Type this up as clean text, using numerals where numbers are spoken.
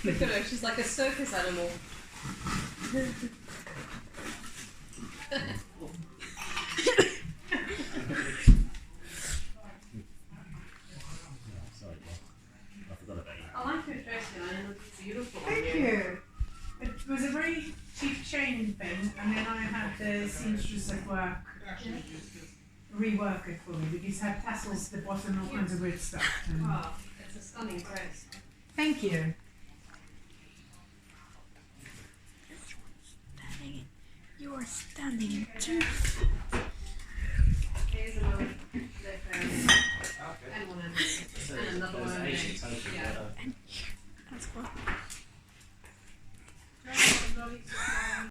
Look at her, she's like a circus animal. Sorry, I forgot about you. I like your dress, Diane. It looks beautiful. Thank you. It was a very cheap chain thing, and then I had the seamstress at work rework it for me because it had tassels at the bottom, all kinds of weird stuff. Oh, it's a stunning dress. Thank you. Stunning. You are stunning too. Here's another left and one and another one. Yeah. That's what.